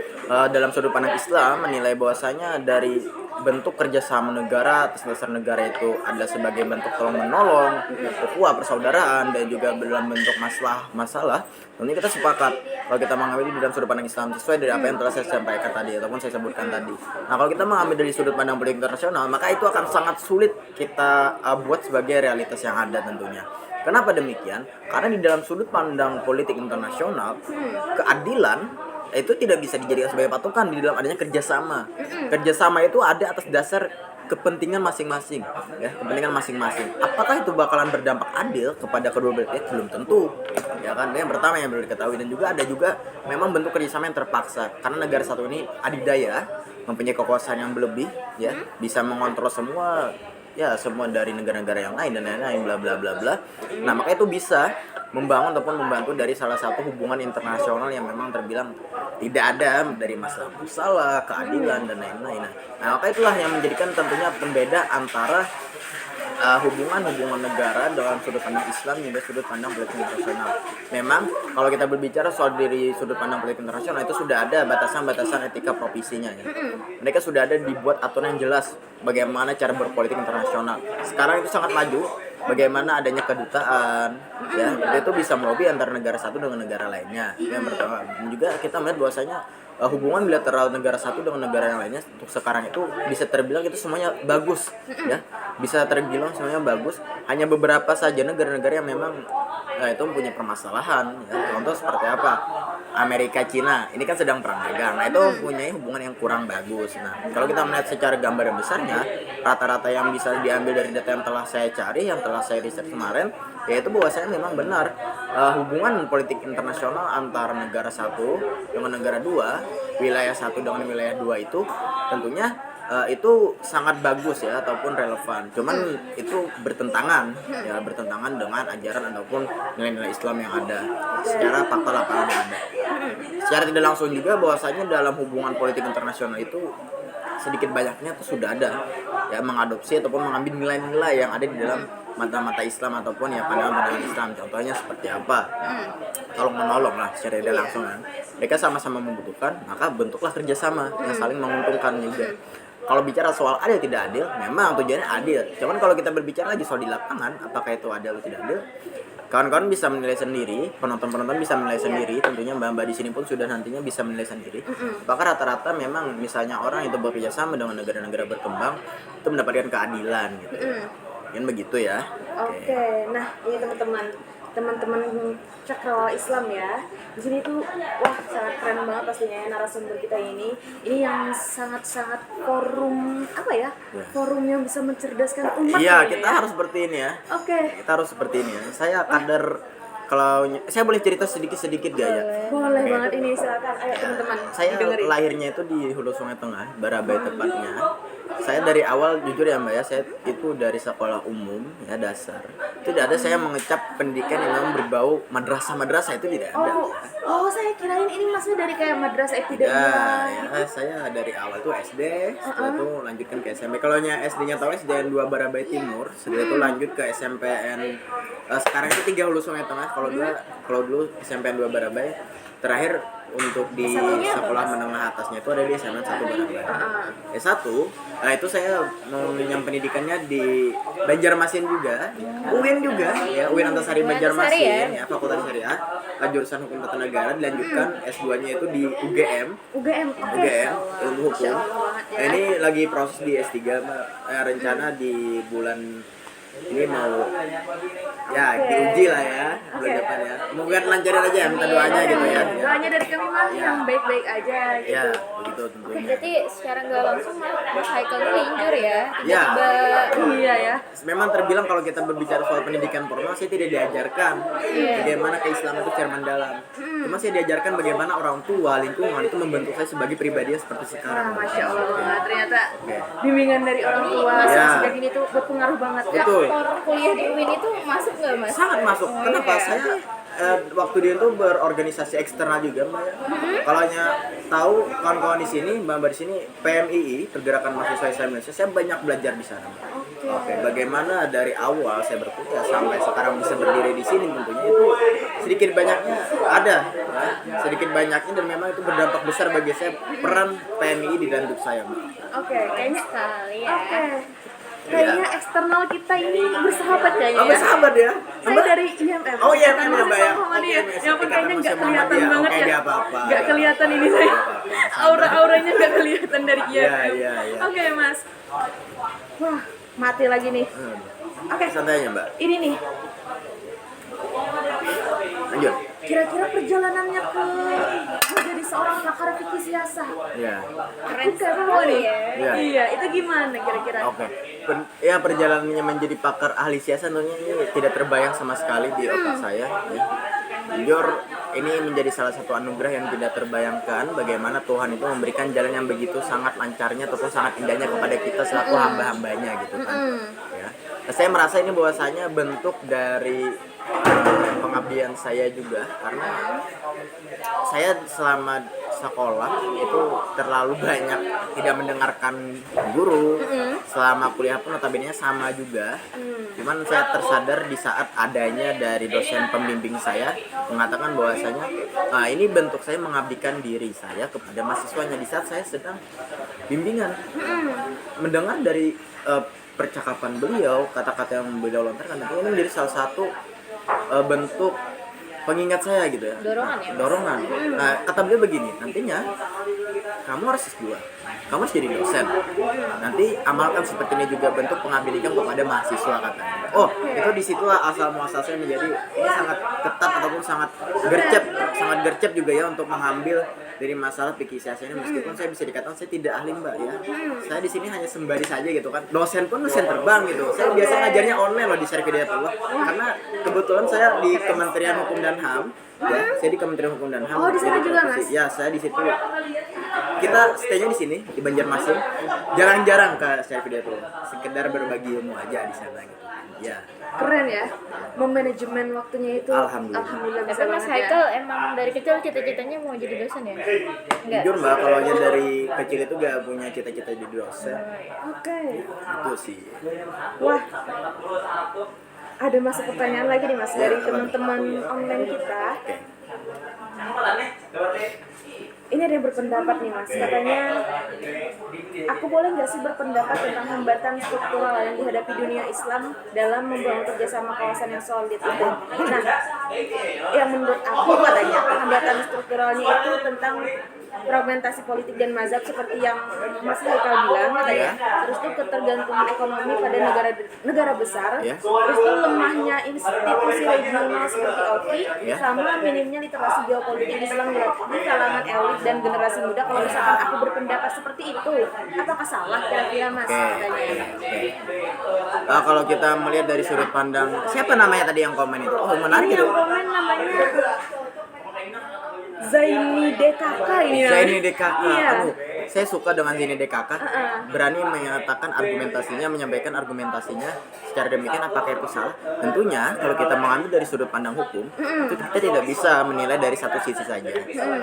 dalam sudut pandang Islam menilai bahwasanya dari bentuk kerjasama negara atas dasar negara itu adalah sebagai bentuk tolong menolong, ukhuwah persaudaraan dan juga dalam bentuk masalah. Tentunya kita sepakat kalau kita mengambil di dalam sudut pandang Islam sesuai dari apa yang telah saya sampaikan tadi ataupun saya sebutkan tadi. Nah, kalau kita mengambil dari sudut pandang politik internasional, maka itu akan sangat sulit kita buat sebagai realitas yang ada tentunya. Kenapa demikian? Karena di dalam sudut pandang politik internasional, keadilan itu tidak bisa dijadikan sebagai patokan di dalam adanya kerjasama. Kerjasama itu ada atas dasar kepentingan masing-masing, ya, kepentingan masing-masing. Apakah itu bakalan berdampak adil kepada kedua belah pihak? Belum tentu, ya kan. Yang pertama yang perlu diketahui, dan juga ada memang bentuk kerjasama yang terpaksa karena negara satu ini adidaya, mempunyai kekuasaan yang berlebih, ya, bisa mengontrol semua dari negara-negara yang lain dan lain-lain, bla bla bla bla. Nah, maka itu bisa membangun ataupun membantu dari salah satu hubungan internasional yang memang terbilang tidak ada dari masalah keadilan dan lain-lain. Nah, maka itulah yang menjadikan tentunya pembeda antara hubungan negara dalam sudut pandang Islam hingga sudut pandang politik internasional. Memang kalau kita berbicara soal dari sudut pandang politik internasional itu sudah ada batasan-batasan etika profesinya ya. Mereka sudah ada dibuat aturan yang jelas bagaimana cara berpolitik internasional. Sekarang itu sangat maju. Bagaimana adanya kedutaan, ya, itu bisa melobi antara negara satu dengan negara lainnya. Yang pertama, juga kita melihat bahwasanya hubungan bilateral negara satu dengan negara yang lainnya untuk sekarang itu bisa terbilang itu semuanya bagus, ya, bisa terbilang semuanya bagus. Hanya beberapa saja negara-negara yang memang itu mempunyai permasalahan, ya. Contoh seperti apa? Amerika, Cina, ini kan sedang perang dagang. Nah, itu mempunyai hubungan yang kurang bagus. Nah, kalau kita melihat secara gambaran besarnya, rata-rata yang bisa diambil dari data yang telah saya cari, yang telah saya riset kemarin, yaitu bahwasanya memang benar hubungan politik internasional antara negara satu dengan negara dua, wilayah satu dengan wilayah dua itu tentunya itu sangat bagus ya ataupun relevan. Cuman itu bertentangan dengan ajaran ataupun nilai-nilai Islam yang ada secara fakta lapangan yang ada. Secara tidak langsung juga bahwasanya dalam hubungan politik internasional itu sedikit banyaknya itu sudah ada ya mengadopsi ataupun mengambil nilai-nilai yang ada di dalam mata-mata Islam ataupun ya pandangan-pandangan Islam. Contohnya seperti apa? Tolong menolong lah secara tidak langsung kan. Mereka sama-sama membutuhkan, maka bentuklah kerjasama yang saling menguntungkan juga. Kalau bicara soal adil tidak adil, memang tujuannya adil. Cuman kalau kita berbicara lagi soal di lapangan, apakah itu adil atau tidak adil? Kawan-kawan bisa menilai sendiri, penonton-penonton bisa menilai sendiri, tentunya mbak-mbak di sini pun sudah nantinya bisa menilai sendiri. Apakah rata-rata memang misalnya orang itu bekerja sama dengan negara-negara berkembang itu mendapatkan keadilan gitu. Kan begitu ya. Oke. Nah, ini teman-teman Cakrawala Islam ya. Di sini tuh wah sangat keren banget pastinya ya narasumber kita ini. Ini yang sangat-sangat forum Forum yang bisa mencerdaskan umat. Iya, kita harus seperti ini ya. Oke. Kita harus seperti ini ya. Saya kader kalau saya boleh cerita sedikit gak ya? Boleh banget ini, silakan. Ayo teman-teman. Saya dengerin. lahirnya itu di Hulu Sungai Tengah, Barabai tepatnya. Saya dari awal jujur ya Mbak ya, saya itu dari sekolah umum ya dasar. Itu tidak ada saya mengecap pendidikan yang memang berbau madrasah itu tidak ada. Oh, saya kirain ini maksudnya dari kayak madrasah epidemia. Ya, saya dari awal tuh SD, setelah itu lanjutkan ke SMP. Kalau SD-nya tahu SDN 2 Barabai Timur, setelah itu lanjut ke SMPN. Sekarang itu 3 Hulu Sungai Tengah. Kalau dulu SMPN 2 Barabai. Terakhir untuk di sekolah menengah atasnya itu ada di SMN 1 Barabai. S1, nah itu saya mau yang pendidikannya di Banjarmasin juga, UIN juga, ya UIN Antasari Banjarmasin, ya Fakultas Syariah, jurusan Hukum Tata Negara, dilanjutkan S2-nya itu di UGM, ilmu hukum. Nah, ini lagi proses di S3, Mbak. Rencana di bulan ini mau ya diuji lah ya bulan depan ya. Semoga lancarin aja ya, minta doanya gitu ya. Doanya dari kami mah yang baik-baik aja gitu. Ya, begitu tentunya. Berarti secara nggak langsung Mas Haikal ini injur ya, Ya. tiba-tiba Iya ya. Memang terbilang kalau kita berbicara soal pendidikan formal saya tidak diajarkan bagaimana keislaman itu secara mendalam. Cuma saya diajarkan bagaimana orang tua, lingkungan itu membentuk saya sebagai pribadi yang seperti sekarang. Masya Allah banget. Ternyata bimbingan dari orang tua Ya. sejak ini tuh berpengaruh banget. Betul. faktor kuliah di UIN itu masuk nggak Mas? Sangat masuk. Kenapa? Saya waktu dia itu berorganisasi eksternal juga Mbak ya. Kalau hanya tahu kawan-kawan di sini, Mbak di sini PMII, Pergerakan Mahasiswa Islam Indonesia, saya banyak belajar di sana. Mbak. Oke, bagaimana dari awal saya berkuliah sampai sekarang bisa berdiri di sini tentunya itu sedikit banyaknya ada, ya. Sedikit banyaknya dan memang itu berdampak besar bagi saya peran PMII di dalam hidup saya, Mbak. Oke, kayaknya Sekali ya. Kayaknya eksternal kita ini bersahabat kayaknya. Oh, bersahabat ya? Saya dari IMM. Oh, IMM ya, Mbak ya? Sama dia. Oke, Ya pun kayaknya nggak Ikatan kelihatan Muhammadiyah. banget Oke, ya. nggak apa-apa. Nggak kelihatan ini saya. Aura-auranya nggak kelihatan dari IMM. Iya. Oke, Mas. Wah, mati lagi nih. Oke, Santai aja, Mbak. ini nih. Lanjut. Kira-kira perjalanannya ke menjadi seorang pakar fikih siasah. Iya. Keren sekali ya. Iya. Iya, itu gimana kira-kira? Oke. Ya perjalanannya menjadi pakar ahli siasat tentunya ini tidak terbayang sama sekali di otak saya. Ya. Jujur ini menjadi salah satu anugerah yang tidak terbayangkan bagaimana Tuhan itu memberikan jalan yang begitu sangat lancarnya ataupun sangat indahnya kepada kita selaku hamba-hambanya gitu kan. Ya. Nah, saya merasa ini bahwasanya bentuk dari pengabdian saya juga karena saya selama sekolah itu terlalu banyak tidak mendengarkan guru. Selama kuliah pun notabene sama juga. Cuman saya tersadar di saat adanya dari dosen pembimbing saya mengatakan bahwasanya ini bentuk saya mengabdikan diri saya kepada mahasiswanya di saat saya sedang bimbingan. Mendengar dari percakapan beliau, kata-kata yang beliau lontarkan itu menjadi salah satu bentuk pengingat saya gitu ya. Dorongan ya, Mas? Dorongan. Nah, kata beliau begini, nantinya kamu harus S2, kamu harus jadi dosen. Nanti amalkan seperti ini juga bentuk pengabdian kepada mahasiswa katanya. Oh, itu di situ asal muasal saya menjadi sangat ketat ataupun sangat gercep juga ya untuk mengambil dari masalah fikih siasat ini meskipun saya bisa dikatakan saya tidak ahli Mbak ya. Saya di sini hanya sembari saja gitu kan. Dosen pun dosen terbang gitu. Saya biasa ngajarnya online loh di Syarif Hidayatullah karena kebetulan saya di Kementerian Hukum dan HAM ya. Saya di Kementerian Hukum dan HAM. Oh, di sana Jadi juga, profesi. Mas? Ya, saya di situ. Kita stay-nya di sini di Banjarmasin. Jarang-jarang ke Syarif Hidayatullah. Sekedar berbagi ilmu aja di sana gitu. Ya. Keren ya, memanajemen waktunya itu. Alhamdulillah. Bisa Tapi Mas banget ya. Haikal emang dari kecil cita-citanya mau jadi dosen ya? Enggak. Jujur Mbak, kalau aja dari kecil itu gak punya cita-cita jadi dosen. Oke. Itu sih. Wah, ada masuk pertanyaan lagi nih Mas dari teman-teman online kita. Ini ada yang berpendapat nih Mas, katanya aku boleh nggak sih berpendapat tentang hambatan struktural yang dihadapi dunia Islam dalam membangun kerjasama kawasan yang solid itu. Nah, yang menurut aku katanya hambatan strukturalnya itu tentang fragmentasi politik dan mazhab seperti yang Mas Haikal bilang katanya. Terus tuh ketergantungan ekonomi pada negara besar. Terus tuh lemahnya institusi regional seperti OTI sama minimnya literasi geopolitik Islam di kalangan elit dan generasi muda kalau misalkan aku berpendapat seperti itu, apakah salah kira-kira Mas? Katanya. Kalau kita melihat dari sudut pandang, siapa namanya tadi yang komen itu? Oh, menarik Ini itu. yang komen namanya Zaini DKK ini. Zaini DKK. Iya. Aduh, saya suka dengan Zaini DKK. Berani menyatakan argumentasinya, menyampaikan argumentasinya secara demikian. Apakah itu salah? Tentunya kalau kita mengambil dari sudut pandang hukum, itu kita tidak bisa menilai dari satu sisi saja.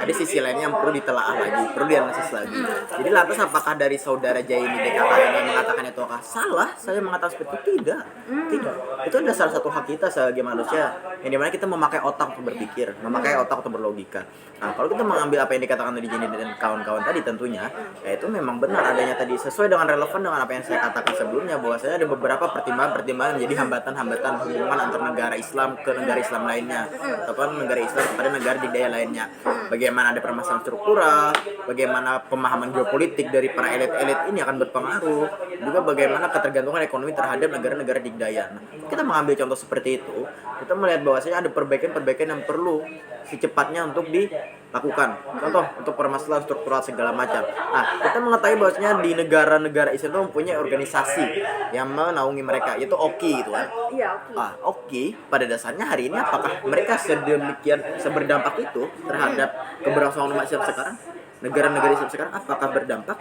Ada sisi lainnya yang perlu ditelaah lagi, perlu dianalisis lagi. Jadi lantas apakah dari saudara Zaini DKK ini mengatakan itu apakah salah? Saya mengatakan seperti itu tidak. Tidak. Itu adalah salah satu hak kita sebagai manusia yang dimana kita memakai otak untuk berpikir, memakai otak untuk berlogika. Nah, kalau kita mengambil apa yang dikatakan tadi Jenny dan kawan-kawan tadi tentunya, ya itu memang benar adanya tadi sesuai dengan relevan dengan apa yang saya katakan sebelumnya, bahwasanya ada beberapa pertimbangan-pertimbangan menjadi hambatan-hambatan hubungan antar negara Islam ke negara Islam lainnya, ataupun negara Islam kepada negara dikdaya lainnya. Bagaimana ada permasalahan struktural, bagaimana pemahaman geopolitik dari para elit-elit ini akan berpengaruh, juga bagaimana ketergantungan ekonomi terhadap negara-negara dikdaya. Nah, kita mengambil contoh seperti itu, kita melihat bahwasanya ada perbaikan-perbaikan yang perlu secepatnya untuk dilakukan. Contoh untuk permasalahan struktural segala macam. Nah, kita mengetahui bahwasanya di negara-negara Islam itu mempunyai organisasi yang menaungi mereka, yaitu OKI gitu kan. Iya, oke. OKI pada dasarnya hari ini apakah mereka sedemikian seberdampak itu terhadap keberlangsungan umat Islam sekarang? Negara-negara Islam sekarang apakah berdampak?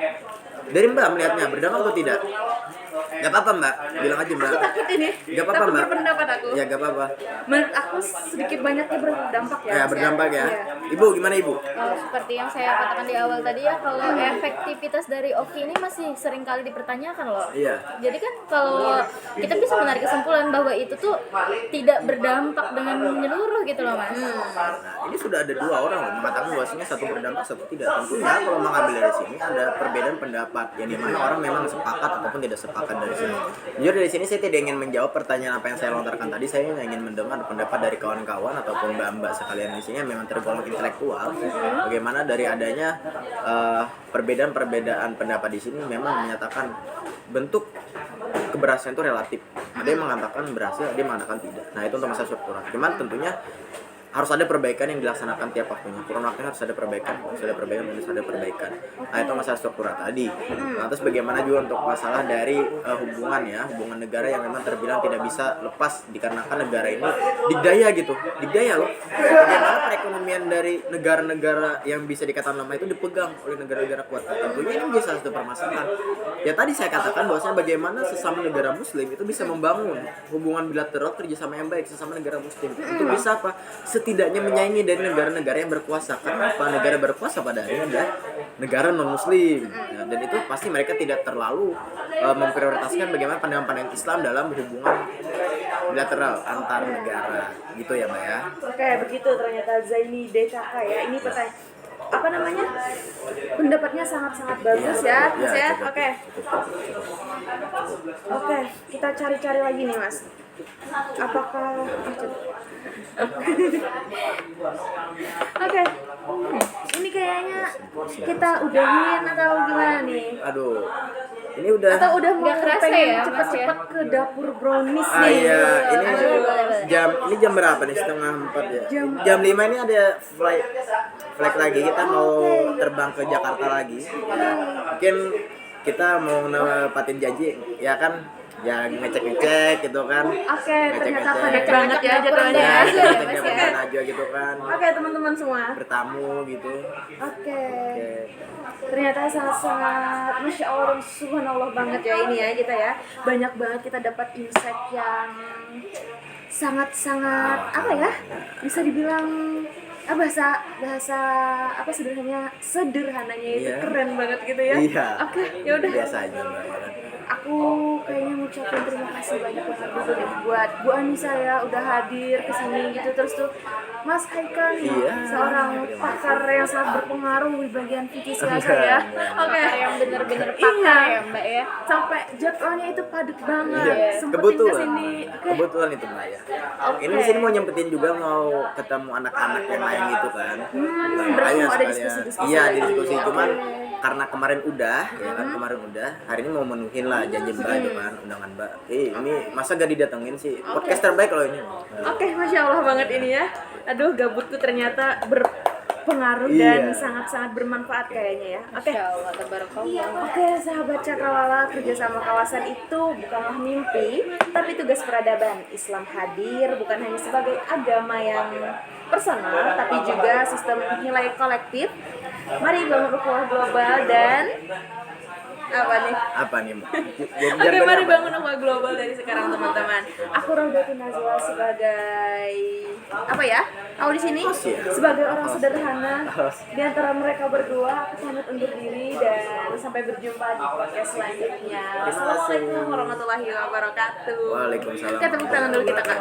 Dari Mbak melihatnya berdampak atau tidak? Gak apa-apa Mbak, bilang aja Mbak. Aku takut ini. Gak apa-apa Takut Mbak. berpendapat aku. Ya gak apa-apa. Menurut aku sedikit banyaknya berdampak ya. Ya Mas, berdampak ya. Iya. Ibu gimana Ibu? Seperti yang saya katakan di awal tadi ya, kalau efektivitas dari OKI ini masih sering kali dipertanyakan loh. Iya. Jadi kan kalau kita bisa menarik kesimpulan bahwa itu tuh tidak berdampak dengan menyeluruh gitu loh Mas. Nah, ini sudah ada dua orang loh mengatakan bahwasanya satu berdampak satu tidak. Tentunya kalau mengambil dari sini ada perbedaan pendapat yang dimana orang memang sepakat ataupun tidak sepakat dari sini. Jujur dari sini saya tidak ingin menjawab pertanyaan apa yang saya lontarkan tadi. Saya ingin mendengar pendapat dari kawan-kawan ataupun mbak-mbak sekalian di sini yang memang tergolong intelektual. Bagaimana dari adanya perbedaan-perbedaan pendapat di sini memang menyatakan bentuk keberhasilan itu relatif. Ada yang mengatakan berhasil, ada yang mengatakan tidak. Nah itu untuk masalah struktural. Cuman tentunya harus ada perbaikan yang dilaksanakan tiap waktunya. Kurun waktunya harus ada perbaikan, harus ada perbaikan. Nah itu masalah struktural tadi. Nah, terus bagaimana juga untuk masalah dari hubungan ya, hubungan negara yang memang terbilang tidak bisa lepas dikarenakan negara ini dikdaya gitu, dikdaya loh. Bagaimana perekonomian dari negara-negara yang bisa dikatakan lama itu dipegang oleh negara-negara kuat. Nah, tentunya ini bisa satu permasalahan. Ya tadi saya katakan bahwasanya bagaimana sesama negara Muslim itu bisa membangun hubungan bilateral kerjasama yang baik sesama negara Muslim. Itu bisa apa? Setidaknya menyaingi dari negara-negara yang berkuasa. Karena apa? Negara berkuasa pada akhirnya adalah negara non-muslim. Nah, dan itu pasti mereka tidak terlalu memprioritaskan bagaimana pandangan-pandangan Islam dalam hubungan bilateral antar negara. Gitu ya Mbak ya. Oke, begitu ternyata Zaini DKK ya. Ini pertanyaan apa namanya? Pendapatnya sangat-sangat bagus ya, Mas ya. Oke. Oke, kita cari-cari lagi nih, Mas. Apakah Oke. Ini kayaknya kita udahin atau gimana nih? Aduh. Ini udah Atau udah mau Nggak kerasa pengen ya, Mas, cepet-cepet ke dapur brownies Ah nih? iya, ini Boleh. jam berapa nih? Setengah 4 ya. Jam 5 ini ada flight lagi. Kita mau terbang ke Jakarta lagi. Mungkin kita mau nepatin janji, ya kan? Ya ngecek-ngecek gitu kan. Oke, ternyata Ngecek-ngecek. padat banget ya jadwalnya. Ya, aja ya, Mas, ngecek-ngecek ya. aja gitu kan. Oke, teman-teman semua. Bertamu gitu. Oke. Oke. Ternyata sangat-sangat Masya Allah, subhanallah banget ya ini ya kita ya. Banyak banget kita dapat insight yang sangat-sangat apa ya? Bisa dibilang bahasa apa sederhananya itu Iya. keren banget gitu ya. Iya. Oke, ya udah. Biasa aja Mbak. Ya kan? Aku kayaknya ngucapin terima kasih banyak banget dulu nih buat Bu Anissa ya udah hadir ke sini gitu, terus tuh Mas Haikal nih, Iya. seorang pakar yang sangat berpengaruh di bagian fikih siasa ya. Oke, Yang bener-bener Iya. pakar ya Mbak ya. sampai jadwalnya itu padat banget. Iya. Sempetin Kebetulan. kesini. Oke. Kebetulan itu Mbak ya. Ini di sini mau nyempetin juga mau ketemu anak-anak yang lain gitu kan. berarti Makanya mau ada sekalian. diskusi-diskusi Iya, lagi. diskusi Oke. cuman karena kemarin udah, ya kan kemarin udah. Hari ini mau menuhin lah janji Mbak itu kan, undangan Mbak. Ini masa gak didatengin sih? Podcast terbaik loh ini. Oke, Masya Allah banget ini ya. Aduh, gabutku ternyata berpengaruh dan Iya. sangat-sangat bermanfaat kayaknya ya. Oke. Masya Allah, tabarakallah. Oke, sahabat Cakrawala, kerjasama kawasan itu bukanlah mimpi, tapi tugas peradaban. Islam hadir bukan hanya sebagai agama yang personal, tapi juga sistem nilai kolektif. Mari bangun ukhuwah global dan apa nih? Apa nih? Oke, mari bangun ukhuwah global dari sekarang teman-teman. Aku Raudatul Najwa sebagai apa ya? Aku di sini sebagai orang sederhana di antara mereka berdua. Aku pamit undur diri dan sampai berjumpa di podcast selanjutnya. Assalamualaikum warahmatullahi wabarakatuh. Waalaikumsalam. Kita tepuk tangan dulu kita Kak.